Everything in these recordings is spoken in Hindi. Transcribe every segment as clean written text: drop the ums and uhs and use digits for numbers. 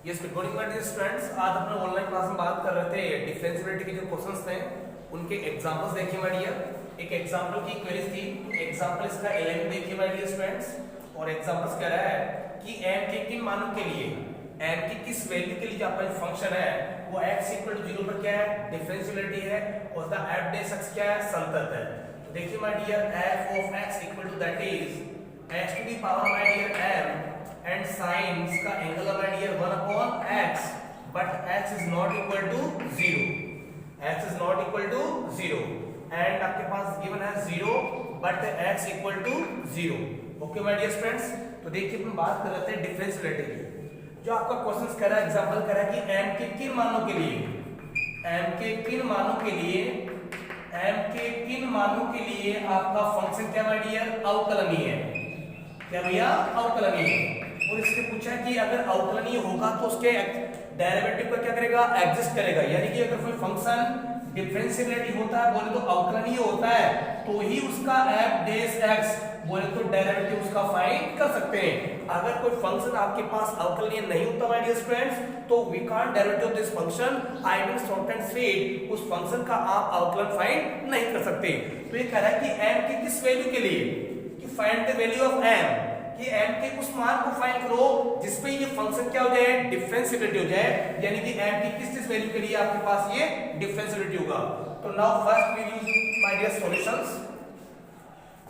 Yes, good morning my dear students. आज अपने ऑनलाइन क्लास में बात कर रहे थे डिफरेंशिएबिलिटी के जो क्वेश्चंस थे उनके एग्जांपल्स देखिए माय डियर। एक एग्जांपल की क्वेरीज थी, एग्जांपल इसका 11 देखिए माय डियर स्टूडेंट्स। और एग्जांपल्स कह रहा है कि m के किन मानों के लिए, m की किस वैल्यू के लिए जो आपका फंक्शन है वो x = 0 पर क्या है, डिफरेंशिएबिलिटी है, और द f डैश x क्या है, संतत है। तो देखिए my dear f of x = that is x to the power my dear m and sin का एंगल है my dear 1/x, but x is not equal to 0, x is not equal to 0 and आपके पास गिवन है 0 but x equal to 0। Okay my dear friends, तो देखिए अपन बात कर रहे थे डिफरेंशिएबिलिटी की। जो आपका क्वेश्चन कह रहा है, एग्जांपल कह रहा है कि m के किन मानों के लिए, m के किन मानों के लिए, m के किन मानों के लिए आपका फंक्शन क्या माय डियर, अवकलनीय है। क्या भैया, अवकलनीय है। और इससे पूछा कि अगर अवकलनीय होगा तो उसके डेरिवेटिव का क्या करेगा, एग्जिस्ट करेगा। यानी कि अगर कोई फंक्शन डिफरेंशिएबिलिटी होता है बोले तो अवकलनीय होता है, तो ही उसका f डैश x बोले तो डेरिवेटिव उसका फाइंड कर सकते हैं। अगर कोई फंक्शन आपके पास अवकलनीय नहीं होता माय डियर स्टूडेंट्स, तो we can't derivative of this function. I mean short and sweet, उस फंक्शन का आप अवकलन फाइंड नहीं कर सकते। तो ये कह रहा है कि m की किस वैल्यू के लिए, कि find the value of m, कि m के उस मान को फाइंड करो जिसपे ये फंक्शन क्या हो जाए, डिफरेंशिएबिलिटी हो जाए। यानी कि m की किस वैल्यू के लिए आपके पास ये डिफरेंशिएबिलिटी होगा। तो now first we use my dear solutions.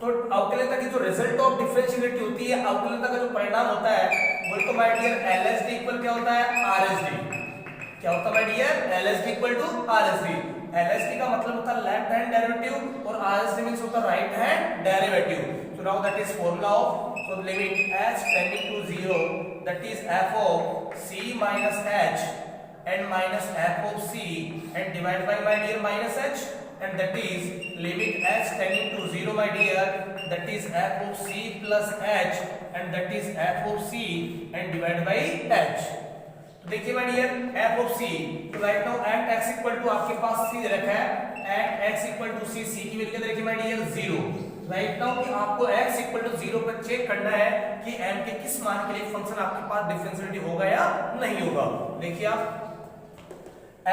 तो अवकलनता की जो रिजल्ट ऑफ डिफरेंशिएबिलिटी होती है, अवकलनता का जो परिणाम होता है बोल तो माय डियर LHD इक्वल क्या होता है, RHD। क्या होता है my dear, LHD equal to RHD। LHD का मतलब होता है लेफ्ट हैंड डेरिवेटिव और RHD मींस होता है right hand derivative. So now that is formula of, so limit h tending to 0, that is f of c minus h and minus f of c and divided by my dear minus h, and that is limit h tending to 0 my dear, that is f of c plus h and that is f of c and divided by h। तो देखिए my dear f of c, तो right now at x equal to आपके पास c दे रखा है, at x equal to c, c की वैल्यू देखिए माय डियर 0। राइट नाउ कि आपको x इक्वल टू 0 पर चेक करना है कि m के किस मान के लिए फंक्शन आपके पास डिफरेंशिएबिलिटी होगा या नहीं होगा। देखिए आप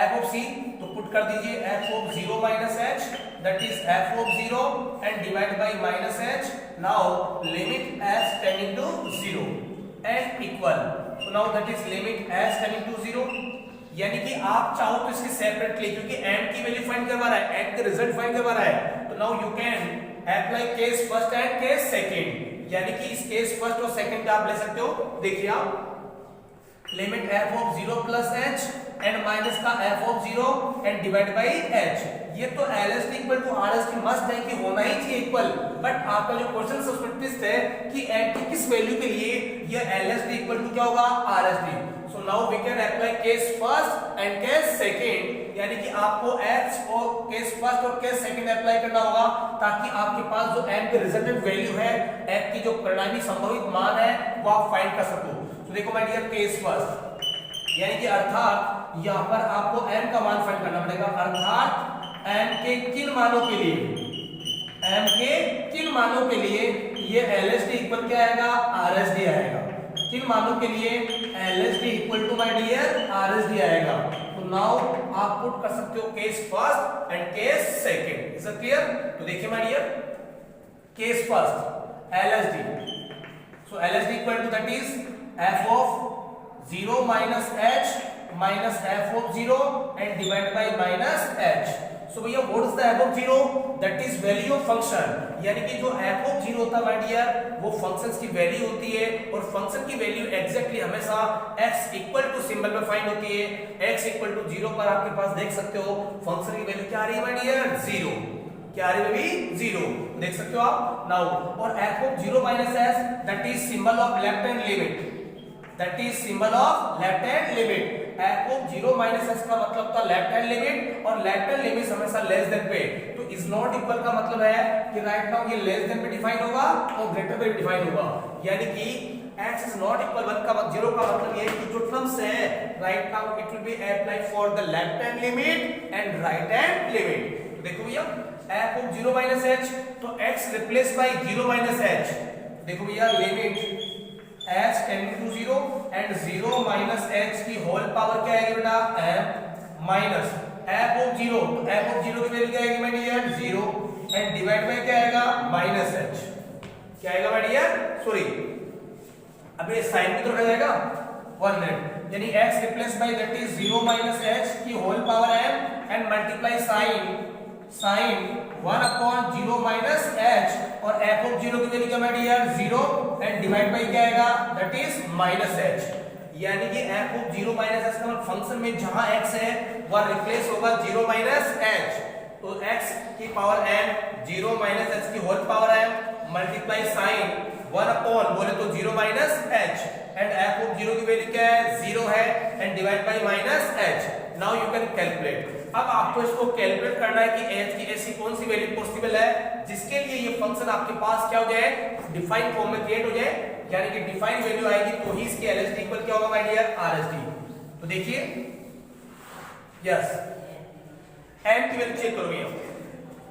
f of c तो पुट कर दीजिए f of 0 minus h, that is f of 0 and divided by minus h। now limit h tending to 0 and equal, so now that is limit h tending to 0। यानी कि आप चाहो तो इसके सेपरेटली, क्योंकि m की वैल्यू फाइंड करवा रहा है, m का रिजल्ट फाइंड करवा रहा है, तो now you can apply case first and case second. यानी कि इस केस फर्स्ट और सेकंड का आप ले सकते हो। देखिए आप limit f of 0 plus h and minus का f of 0 and divide by h। ये तो LHD equal to RHD must है कि होना ही चाहिए इक्वल, बट आपका जो क्वेश्चन है उसमें ट्विस्ट है कि m की किस वैल्यू के लिए ये LHD इक्वल टू क्या होगा, RHD। So now we can apply case first and case second. यानी कि आपको h और केस फर्स्ट और केस सेकंड अप्लाई करना होगा ताकि आपके पास जो m की रिजल्टेंट वैल्यू है, f की जो परिणामी संभावित मान है वो आप फाइंड कर सको। तो देखो माय डियर केस फर्स्ट, यानी कि अर्थात यहां पर आपको m का मान फाइंड करना पड़ेगा। अर्थात m के किन मानों के लिए, m के किन मानों के लिए ये LHD इक्वल क्या आएगा, RHD आएगा। किन मानों के लिए LHD equal to my dear RHD आएगा। तो नाउ आप पुट कर सकते हो case first and case second. Is it clear? तो देखिए my dear case first LHD, so LHD equal to that is f of 0 minus h minus f of 0 and divided by minus h। सो भैया what is the f of 0, that is value of function. यानी कि जो f of 0 होता है माय डियर वो फंक्शंस की वैल्यू होती है, और फंक्शन की वैल्यू एग्जैक्टली हमेशा x इक्वल टू सिंबल में फाइंड होती है। x इक्वल टू 0 पर आपके पास देख सकते हो फंक्शन की वैल्यू क्या आ रही है माय डियर, 0। क्या आ रही है भी 0, देख सकते हो आप नाउ। और f of 0 minus h, that is symbol of left hand limit, that is symbol of left hand limit. f of 0 minus h का मतलब था लेफ्ट हैंड लिमिट, और लेफ्ट हैंड लिमिट हमेशा लेस देन पे। तो इज नॉट इक्वल का मतलब है कि राइट नाउ ये लेस देन पे डिफाइन होगा और ग्रेटर पे डिफाइन होगा। यानी कि x is not equal 1 का 0 का मतलब ये है कि जो टर्म्स है right now it will be applied for the left hand limit and right hand limit. तो देखो भैया f of 0 minus h, तो x replace bye 0 minus h। देखो भैया limit h tending to 0 and 0 minus minus H की होल पावर क्या आएगी बेटा m माइनस f ऑफ 0, तो f ऑफ 0 की वैल्यू क्या आएगी my dear 0 and divide by क्या आएगा माइनस h, क्या आएगा माय डियर सॉरी अब ये साइन भी तो रखा जाएगा 1 मिनट, यानी x replace by that is 0 minus h की whole power m and multiply sine 1 upon 0 minus h और f ऑफ 0 की वैल्यू क्या my dear 0 and divide by क्या आएगा दैट इज माइनस h, यानी कि f ऑफ 0 माइनस h का फंक्शन में जहां x है वह रिप्लेस होगा 0 माइनस h, तो x की पावर m 0 माइनस h की whole power m multiply sine 1 upon बोले तो 0 minus h and f of 0 की वैल्यू क्या है 0 है and divide by minus h। Now you can calculate, अब आपको इसको कैलकुलेट करना है कि h की ऐसी कौन सी वैल्यू पॉसिबल है जिसके लिए ये फंक्शन आपके पास क्या हो जाए डिफाइन फॉर्म में क्रिएट हो जाए, यानी कि डिफाइन वैल्यू आएगी तो ही इसकी LHD इक्वल क्या होगा माय डियर RHD। तो देखिए यस m की वैल्यू चेक करो ये,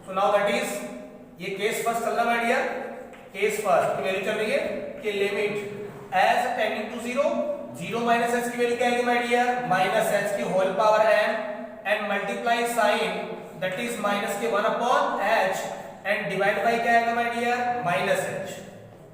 सो नाउ दैट इज ये केस फर्स्ट चल रहा माय डियर, केस फर्स्ट की वैल्यू चल रही है कि limit as tending to 0 0 minus h की वैल्यू क्या आएगी माय डियर माइनस h की whole power m and multiply sine that is minus के 1 upon h and divide by क्या आएगा माय डियर माइनस h,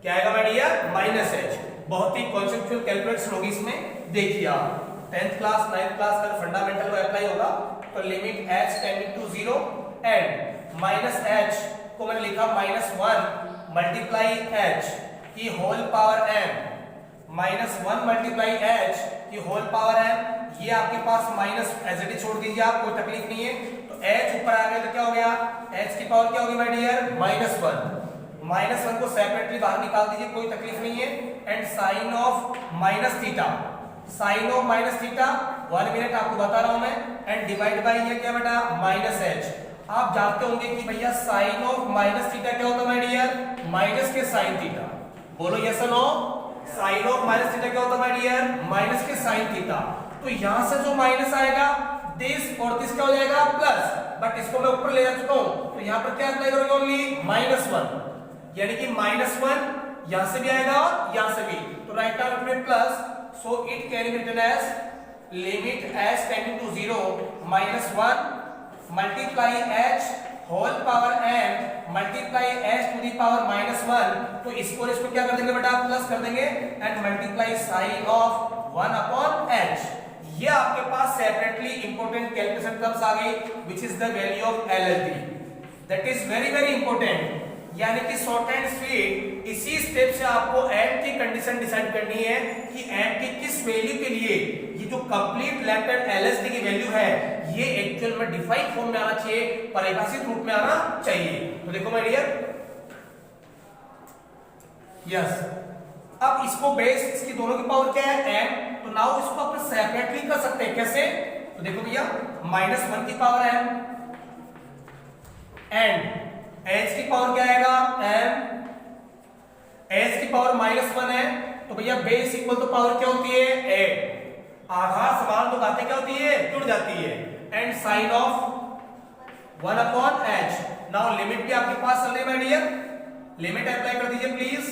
क्या आएगा माय डियर माइनस h। बहुत ही कॉन्सेप्चुअल कैलकुलेशन होगी इसमें, देखिए आप 10th क्लास 9th क्लास का फंडामेंटल को अप्लाई होगा तो limit h tending to 0 and minus h को मैंने लिखा माइनस 1 मल्टीप्लाई h की whole power m minus 1 multiply h की होल पावर m, ये आपके पास माइनस एज इट इज छोड़ दीजिए आप, कोई तकलीफ नहीं है, तो h ऊपर आ गया तो क्या हो गया h की पावर क्या होगी माय डियर माइनस 1, माइनस 1 को सेपरेटली बाहर निकाल दीजिए कोई तकलीफ नहीं है and sine of minus theta, sine of minus theta 1 minute आपको बता रहा हूं मैं एंड डिवाइड बाय ये क्या बेटा माइनस h। आप जानते होंगे कि भैया साइन ऑफ माइनस थीटा क्या होता है माय डियर माइनस के साइन थीटा, बोलो यस और no, sine of minus theta क्या होता है माय डियर माइनस के साइन थीटा, तो यहां से जो माइनस आएगा दिस और दिस क्या हो जाएगा प्लस, बट इसको मैं ऊपर ले जा चुका हूं तो यहां पर क्या अप्लाई करोगे ओनली माइनस 1, यानी कि माइनस 1 यहां से भी आएगा और यहां से भी, तो राइट हैंड में plus, so it can be written as limit h tending to 0 minus 1 multiply h whole power m multiply h to the power minus 1, तो इसको क्या कर देंगे बेटा प्लस कर देंगे and multiply sine of 1 upon h। ये आपके पास सेपरेटली इंपॉर्टेंट कैलकुलेशन टर्म्स आ गई which is the value of LHD, that is very very important, यानी कि शॉर्ट एंड स्वीट इसी स्टेप से आपको m की कंडीशन डिसाइड करनी है कि m की किस वैल्यू के लिए ये जो कंप्लीट लेफ्ट हैंड LHD की वैल्यू है ये एक्चुअल में डिफाइंड फॉर्म में आना चाहिए, परिभाषित रूप में आना चाहिए। तो देखो माय डियर यस, अब इसको बेस इसकी दोनों की पावर क्या है m, तो नाउ इसको अपन सेपरेटली कर सकते हैं, कैसे, तो देखो भैया माइनस 1 की पावर m एंड h की पावर क्या आएगा m, h की पावर माइनस 1 है तो भैया बेस इक्वल तो पावर क्या होती है a, आधार समान तो बातें क्या होती है जुड़ जाती है and sine of 1 upon h। Now limit भी आपके पास चल रही है माय डियर, लिमिट अप्लाई कर दीजिए please,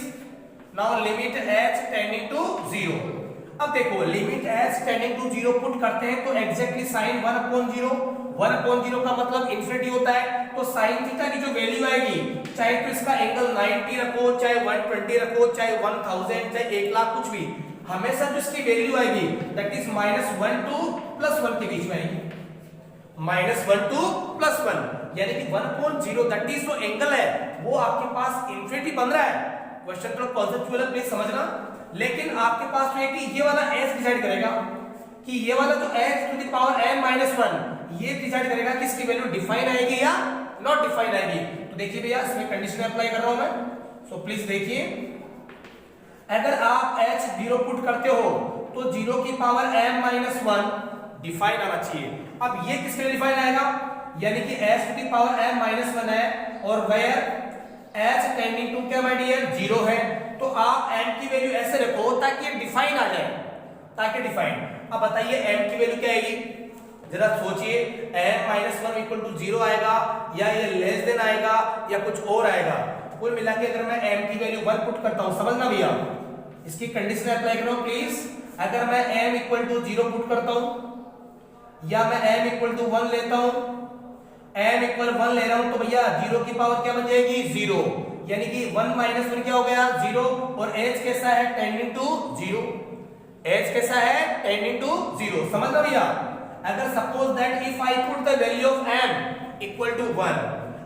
now limit h tending to 0, अब देखो limit h tending to 0 put करते हैं तो एग्जैक्टली साइन 1 अपॉन 0, 1 अपॉन 0 का मतलब इन्फिनिटी होता है, तो साइन थीटा की जो वैल्यू आएगी चाहे तो इसका एंगल 90 रखो चाहे 120 रखो चाहे 1000 चाहे 1 लाख कुछ भी, हमेशा जो इसकी वैल्यू आएगी दैट इज -1 टू +1 के बीच में आएगी, -1 टू +1, यानी कि 1/0 दैट इज जो एंगल है वो आपके पास इन्फिनिटी बन रहा है। क्वेश्चन थोड़ा कॉन्सेप्चुअल है प्लीज समझना, लेकिन आपके पास है कि ये वाला s डिसाइड करेगा कि ये वाला जो h to the power m-1 ये डिसाइड करेगा कि इसकी वैल्यू डिफाइन आएगी या नॉट डिफाइन आएगी। तो देखिए भैया इसमें कंडीशन अप्लाई कर रहा हूं मैं, सो प्लीज देखिए, अगर आप h 0 पुट करते हो तो 0 की पावर m-1 डिफाइन आना चाहिए। अब ये किसके लिए डिफाइन आएगा, यानी कि h to the power m-1 है और वेयर h टेंडिंग टू क्या माय डियर 0 है, तो आप m की वैल्यू ऐसे रखो ताकि ये डिफाइन आ जाए, ताकि डिफाइन। अब बताइए m की वैल्यू क्या आएगी, जरा सोचिए, m-1 इक्वल टू 0 आएगा या ये लेस देन आएगा या कुछ और आएगा। कुल मिला के अगर मैं m की वैल्यू 1 पुट करता हूं, समझना भैया, इसकी कंडीशन अप्लाई करो प्लीज, अगर मैं m इक्वल टू 0 पुट करता हूं या मैं m इक्वल टू 1 लेता हूं, m इक्वल 1 ले रहा हूं तो भैया 0 की पावर क्या बन जाएगी 0, यानी कि 1 माइनस 1 क्या हो गया 0, और h कैसा है 10 into 0, h कैसा है 10 into 0, समझ लो भैया। अगर suppose that if I put the value of m equal to 1,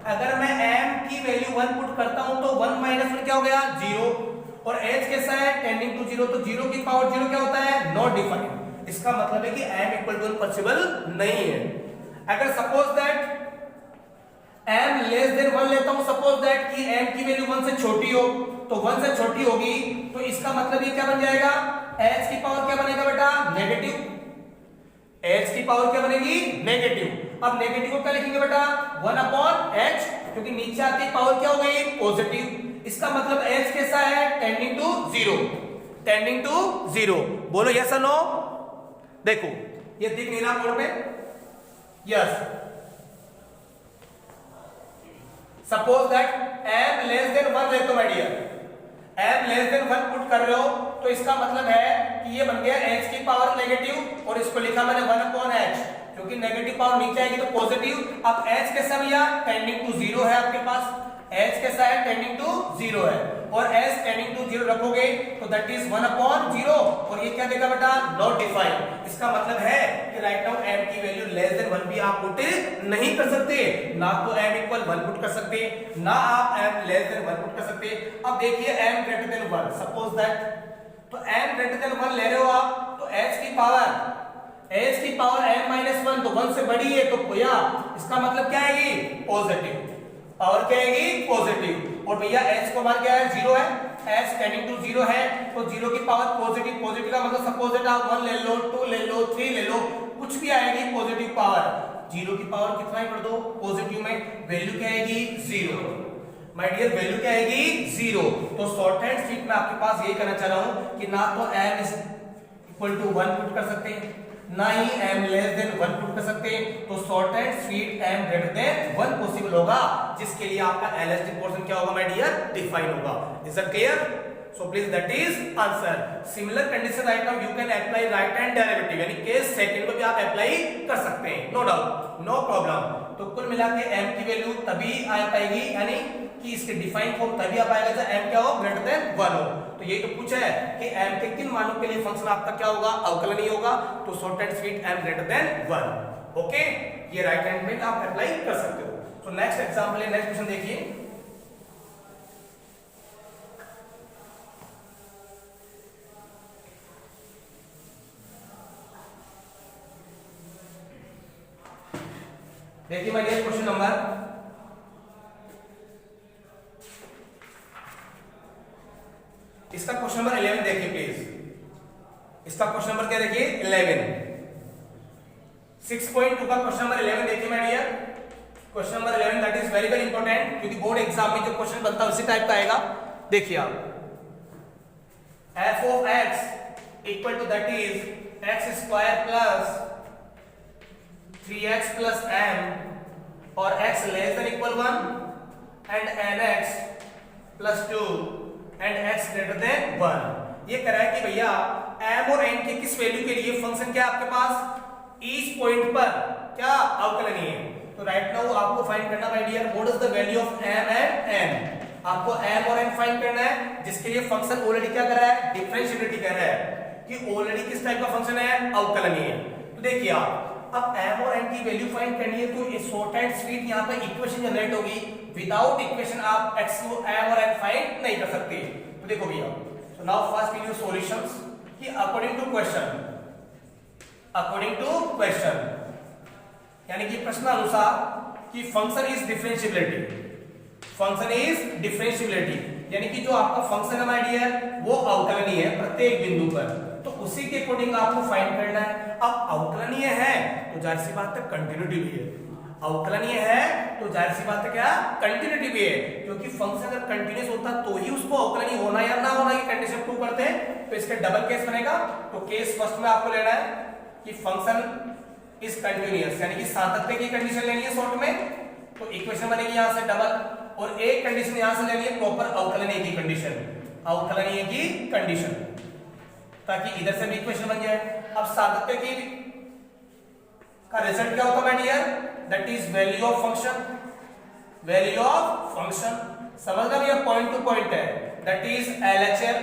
अगर मैं m की वैल्यू 1 पुट करता हूं तो 1 माइनस 1 क्या हो गया 0, और h कैसा है 10 into 0, तो 0 की पावर 0 क्या होता है नॉट डिफाइंड। इसका मतलब है कि m इक्वल टू 1 पॉसिबल नहीं है। अगर suppose that m less than 1 लेता हूं, सपोज दैट कि m की वैल्यू 1 से छोटी हो, तो 1 से छोटी होगी तो इसका मतलब ये क्या बन जाएगा, h की पावर क्या बनेगा बेटा नेगेटिव, h की पावर क्या बनेगी नेगेटिव। अब नेगेटिव को क्या लिखेंगे बेटा 1 अपॉन h, क्योंकि नीचे आती पावर क्या हो गई पॉजिटिव, इसका मतलब h कैसा है 10 into 0, 10 into 0, बोलो यस और नो। देखो ये दिख नहीं रहा बोर्ड में, yes. Suppose that m less than 1 ले तो my dear, m less than 1 put कर रहे हो तो इसका मतलब है कि ये बन गया h की पावर नेगेटिव, और इसको लिखा मैंने 1 अपॉन h, क्योंकि नेगेटिव पावर नीचे आएगी तो पॉजिटिव। अब h कैसा भैया 10 into 0 है आपके पास, h कैसा है 10 into 0 है, और h 10 into 0 रखोगे तो दैट इज 1 अपॉन 0, और ये क्या देगा बेटा नॉट डिफाइंड। इसका मतलब है कि राइट नाउ m की वैल्यू लेस देन 1 भी आप पुट नहीं कर सकते, ना तो m इक्वल 1 पुट कर सकते, ना आप m लेस देन 1 पुट कर सकते। अब देखिए m greater than 1, suppose that, तो m ग्रेटर देन 1 ले रहे हो आप, तो h की पावर m माइनस 1 तो 1 से बड़ी है, तो भैया इसका मतलब क्या आएगी पॉजिटिव, पावर क्या आएगी पॉजिटिव। और भैया h को मान क्या है 0 है, h 10 into 0 है, तो 0 की पावर पॉजिटिव, पॉजिटिव का मतलब सपोज दैट आप 1 ले लो, 2 ले लो, 3 ले लो, कुछ भी आएगी पॉजिटिव पावर। 0 की पावर कितना ही कर दो पॉजिटिव में, वैल्यू क्या आएगी 0, माय डियर वैल्यू क्या आएगी 0। तो शॉर्ट हैंड स्ट्रिक में आपके पास यही कहना चाह रहा हूं कि ना तो m is equal to 1 put कर सकते हैं, ना ही m लेस देन 1 पुट कर सकते हैं, तो short and sweet m greater than 1 possible होगा, जिसके लिए आपका एलएचडी पोर्शन क्या होगा माय डियर डिफाइन होगा। Is it clear? So please that is answer. Similar condition right now you can apply right hand derivative, यानी केस सेकंड में भी आप अप्लाई कर सकते हैं, नो डाउट, नो प्रॉब्लम। तो कुल मिला के m की वैल्यू तभी आ पाएगी, यानी कि इसके डिफाइन फॉर्म तभी आ पाएगा जब m क्या हो ग्रेटर देन 1 हो। तो यही तो पूछा है कि m के किन मानों के लिए फंक्शन आपका क्या होगा अवकलनीय होगा, तो short and sweet m greater than 1। Okay, ये राइट हैंड में आप अप्लाई कर सकते हो। तो नेक्स्ट एग्जांपल है, नेक्स्ट क्वेश्चन देखिए। देखिए मैं क्वेश्चन नंबर इसका क्वेश्चन नंबर 11 देखिए प्लीज। इसका क्वेश्चन नंबर क्या देखिए 11, 6.2 का क्वेश्चन नंबर 11 देखिए my dear. Question number 11 that is very very important, क्योंकि बोर्ड एग्जाम में जो क्वेश्चन बनता है उसी टाइप का आएगा। देखिए आप f of x equal to that is x square plus 3x plus m और x less than equal 1 and nx plus 2 and x greater than 1। ये कह रहा है कि भैया m और n के किस वैल्यू के लिए फंक्शन क्या आपके पास ईच पॉइंट पर क्या अवकलनीय है। तो राइट नाउ आपको फाइंड करना my dear what is the value of m and n। आपको m और n फाइंड करना है, जिसके लिए फंक्शन ऑलरेडी क्या कर रहा है डिफरेंशिएबिलिटी कर रहा है कि ऑलरेडी किस टाइप का फंक्शन है अवकलनीय। तो देखिए आप अब m और n की वैल्यू फाइंड करनी है, तो शॉर्ट एंड स्वीट यहां पे इक्वेशन जनरेट होगी। विदाउट इक्वेशन आप x को m और n फाइंड नहीं कर सकते। तो देखो भैया, so now first we use solutions कि अकॉर्डिंग टू क्वेश्चन, यानी कि प्रश्न अनुसार कि function is differentiability, function is differentiability, यानी कि जो आपका फंक्शन है माय डियर वो अवकलनीय है प्रत्येक बिंदु पर, तो उसी के अकॉर्डिंग आपको फाइंड करना है। अब अवकलनीय है तो जाहिर सी बात है कंटिन्यूटी भी है, अवकलनीय है तो जाहिर सी बात है क्या कंटिन्यूटी भी है, क्योंकि फंक्शन अगर कंटीन्यूअस होता तो ही उसको अवकलनीय होना या ना होना की कंडीशन प्रूव करते हैं। तो इसके डबल केस बनेगा। तो केस फर्स्ट में आपको लेना है कि फंक्शन इज कंटीन्यूअस, यानी कि सातत्य की कंडीशन लेनी है शॉर्ट में, तो इक्वेशन बनेगी यहां से डबल, और एक कंडीशन यहां से लेनी है प्रॉपर अवकलनीय की कंडीशन, अवकलनीय की कंडीशन। ताकि इधर से भी इक्वेशन बन जाए। अब सातत्य की का रिजल्ट क्या होता है my dear, that is value of function, value of function समझना भैया, पॉइंट टू पॉइंट है, दैट इज LHL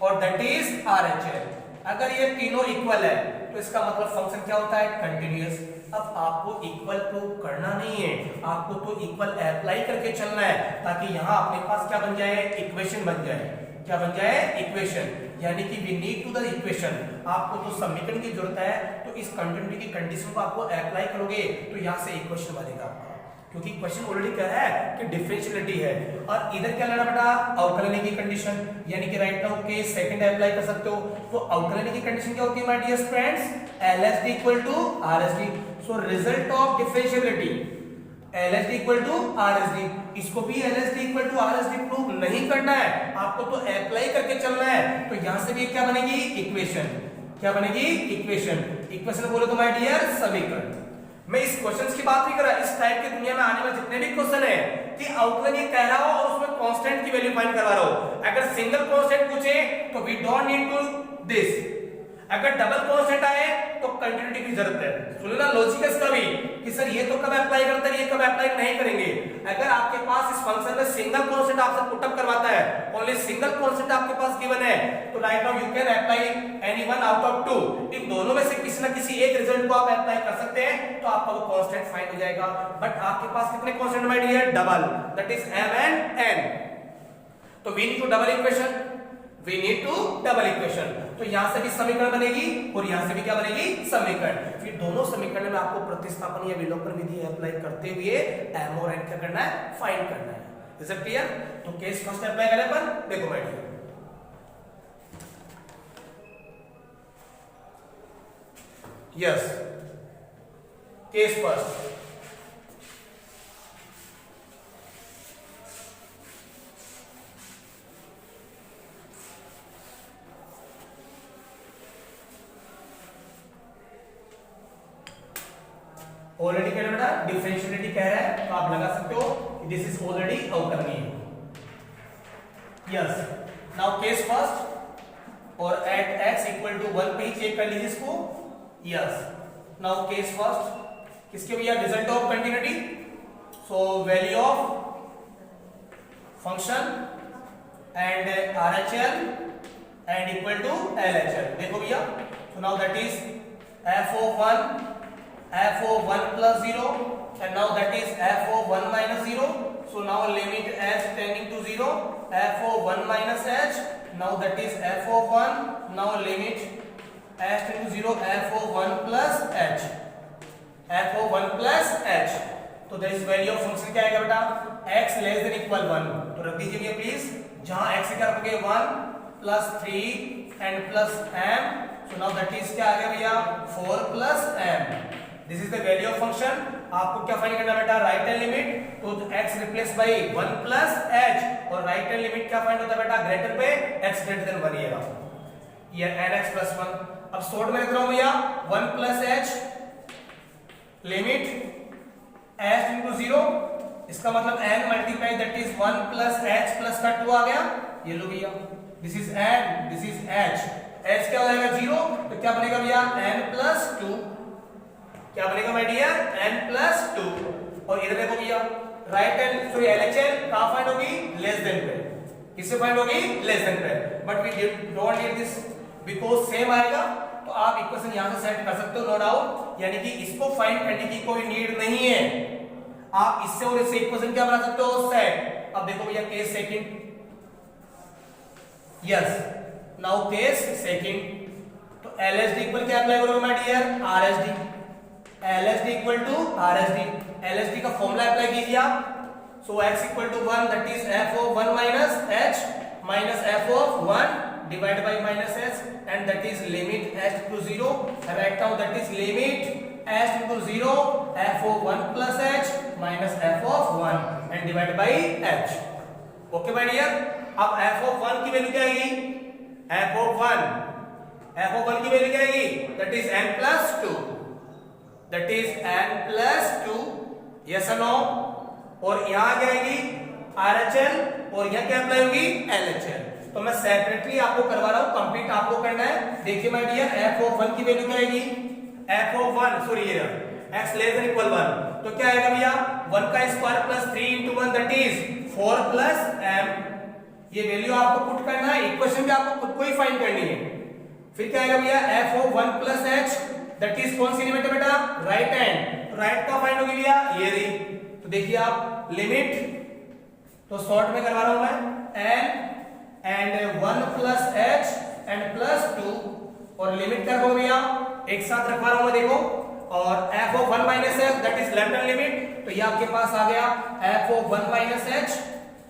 और दैट इज RHL। अगर ये तीनों इक्वल है तो इसका मतलब फंक्शन क्या होता है, कंटिन्यूअस। अब आपको इक्वल प्रूव करना नहीं है, आपको तो इक्वल अप्लाई करके चलना है, ताकि यहां अपने पास क्या बन जाए, इक्वेशन बन जाए। क्या बन जाए, इक्वेशन, यानी कि we need to the equation. आपको तो समीकरण की जरूरत है, तो इस कंटिन्यूटी की कंडीशन को आपको अप्लाई करोगे तो यहां से इक्वेशन बनेगा आपका, क्योंकि क्वेश्चन ऑलरेडी क्या है कि डिफरेंशियलिटी है। और इधर क्या लेना बेटा, अवकलनी की कंडीशन, यानी कि राइट नाउ के सेकंड अप्लाई कर सकते हो। तो अवकलनी की कंडीशन क्या होती है my dear friends, LHD equal to RHD। So result of differentiability LHD equal to RHD, इसको भी LHD equal to RHD prove नहीं करना है, आपको तो अप्लाई करके चलना है। तो यहां से भी क्या बनेगी, इक्वेशन। क्या बनेगी, इक्वेशन। इक्वेशन बोले तो माय डियर समीकरण। मैं इस क्वेश्चंस की बात नहीं कर रहा, इस टाइप की दुनिया में आने वाले जितने भी क्वेश्चन है कि आउटलाइन ये कह रहा हो और उसमें कांस्टेंट की वैल्यू फाइंड करवा रहा हो। अगर सिंगल कांस्टेंट पूछे तो we don't need to this, अगर डबल कांस्टेंट आए तो कंटिन्यूटी की जरूरत है। सुनो ना लॉजिक इसका भी कि सर ये तो कब अप्लाई करते हैं, ये कब अप्लाई नहीं करेंगे। अगर आपके पास इस फंक्शन में सिंगल कांस्टेंट आपसे पुट अप करवाता है, ओनली सिंगल कांस्टेंट आपके पास गिवन है, तो right now you can apply any one out of two. इन दोनों में से किसी ना किसी एक रिजल्ट को आप अप्लाई कर सकते हैं, तो आपका वो कांस्टेंट फाइंड हो जाएगा। बट आपके पास कितने constant my dear, double, that is m and n। तो we need to double equation, we need to double equation. तो यहां से भी समीकरण बनेगी और यहां से भी क्या बनेगी, समीकरण। फिर दोनों समीकरण में आपको प्रतिस्थापन या विलोपन विधि अप्लाई करते हुए m और n क्या करना है, फाइंड करना है। Is it clear? तो केस फर्स्ट अप्लाई करें अपन, देखो my dear, yes, case first, already क्या बेटा, डिफरेंशियलिटी कह रहा है, तो आप लगा सकते हो दिस इज ऑलरेडी अवकलनीय। यस, नाउ केस फर्स्ट, और एट x इक्वल टू 1 पे ही चेक कर लीजिए इसको। यस, नाउ केस फर्स्ट किसके भैया, result of continuity. So value of function and RHL and equal to LHL। देखो भैया, so now that is f of 1 plus 0 and now that is f of 1 minus 0. So now limit h tending to 0, f of 1 minus h, now that is f of 1, now limit h tending to 0, f of 1 plus h, f of 1 plus h। तो that is value of function क्या आएगा बेटा, x less than equal 1। तो रख दीजिए भैया प्लीज, जहां x क्या रखोगे 1 plus 3 and plus m, so now that is क्या आ गया भैया 4 plus m। This is the value of function. आपको क्या फाइंड करना बेटा, राइट हैंड लिमिट, तो x replace bye 1 plus h, और राइट हैंड लिमिट क्या फाइंड होता है बेटा, ग्रेटर पे x ग्रेटर देन 1 ये nx प्लस 1। अब शॉर्ट में लिख रहा हूं भैया 1 plus h limit h into 0, इसका मतलब n multiply that is 1 plus h plus का 2 आ गया। ये लो भैया, this is n, this is h, h क्या हो जाएगा 0, तो क्या बनेगा भैया n प्लस 2। क्या बनेगा माय डियर, n प्लस 2। और इधर देखो भैया, राइट हैंड सॉरी LHL कहां फाइंड होगी, लेस देन पे, किससे फाइंड होगी, लेस देन पे। But we don't need this because same आएगा, तो आप इक्वेशन यहां से सेट कर सकते हो नो डाउट, यानी कि इसको फाइंड करने की कोई नीड नहीं है। आप इससे और इससे इक्वेशन क्या बना सकते हो, सेट। अब देखो भैया case second, yes, now case second, तो LHD इक्वल क्या अप्लाई करोगे my dear, RHD, LHD equal to RHD, LHD का फॉर्मूला अप्लाई कीजिए आप। So x equal to 1 that is f of 1 minus h minus f of 1 divide by minus h, and that is limit h to 0, right now that is limit h to 0, f of 1 plus h minus f of 1 and divide by h। Okay my dear, अब f ऑफ 1 की वैल्यू क्या आएगी, f ऑफ 1 की वैल्यू क्या आएगी, that is n plus 2, that is n plus 2, yes or no। और यहां क्या आएगी RHL, और यहां क्या अप्लाई होगी LHL। तो मैं सेपरेटली आपको करवा रहा हूं, कंप्लीट आपको करना है। देखिए माय डियर, f ऑफ 1 की वैल्यू क्या आएगी, f ऑफ 1 सॉरी ये x लेस देन इक्वल 1, तो क्या आएगा भैया 1 का square plus 3 into 1 that is 4 plus m। ये वैल्यू आपको पुट करना है, इक्वेशन भी आपको खुद को ही फाइंड करनी है। फिर क्या आएगा भैया f of 1 plus h that is कौन सी लिमिट है बेटा, राइट हैंड, राइट का फाइंड होगी भैया ये रही। तो देखिए आप लिमिट, तो शॉर्ट में करवा रहा हूं मैं n and 1 plus h and plus 2, और लिमिट क्या होगा भैया एक साथ रखवा रहा हूं मैं, देखो, और f of 1 minus h that is left hand limit, तो ये आपके पास आ गया f ऑफ 1 माइनस h।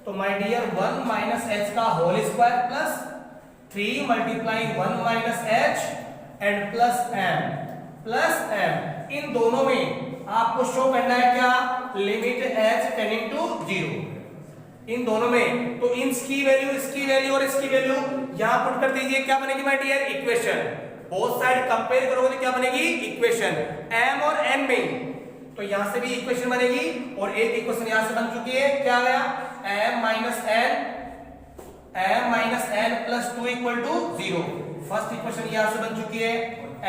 तो माय डियर 1 माइनस h का whole square plus 3 multiplying 1 minus h and plus m, इन दोनों में आपको शो करना है क्या, लिमिट h टेंडिंग टू 0, इन दोनों में। तो इसकी वैल्यू और इसकी वैल्यू यहां पुट कर दीजिए, क्या बनेगी my dear, equation. Both side compare करोगे तो क्या बनेगी, इक्वेशन m और n में, तो यहां से भी इक्वेशन बनेगी, और एक इक्वेशन यहां से बन चुकी है, क्या आ गया m minus n plus 2 equal to 0। First equation यहां से बन चुकी है,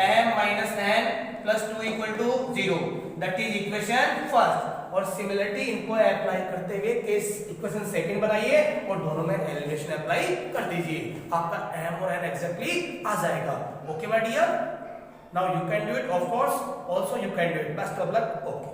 m minus n plus 2 equal to 0, that is equation first. और सिमिलरिटी इनको अप्लाई करते हुए केस इक्वेशन सेकंड बनाइए और दोनों में एलिमिनेशन अप्लाई कर दीजिए, आपका m और n एग्जैक्टली आ जाएगा। Okay my dear, now you can do it, of course also you can do it, best of luck. Okay.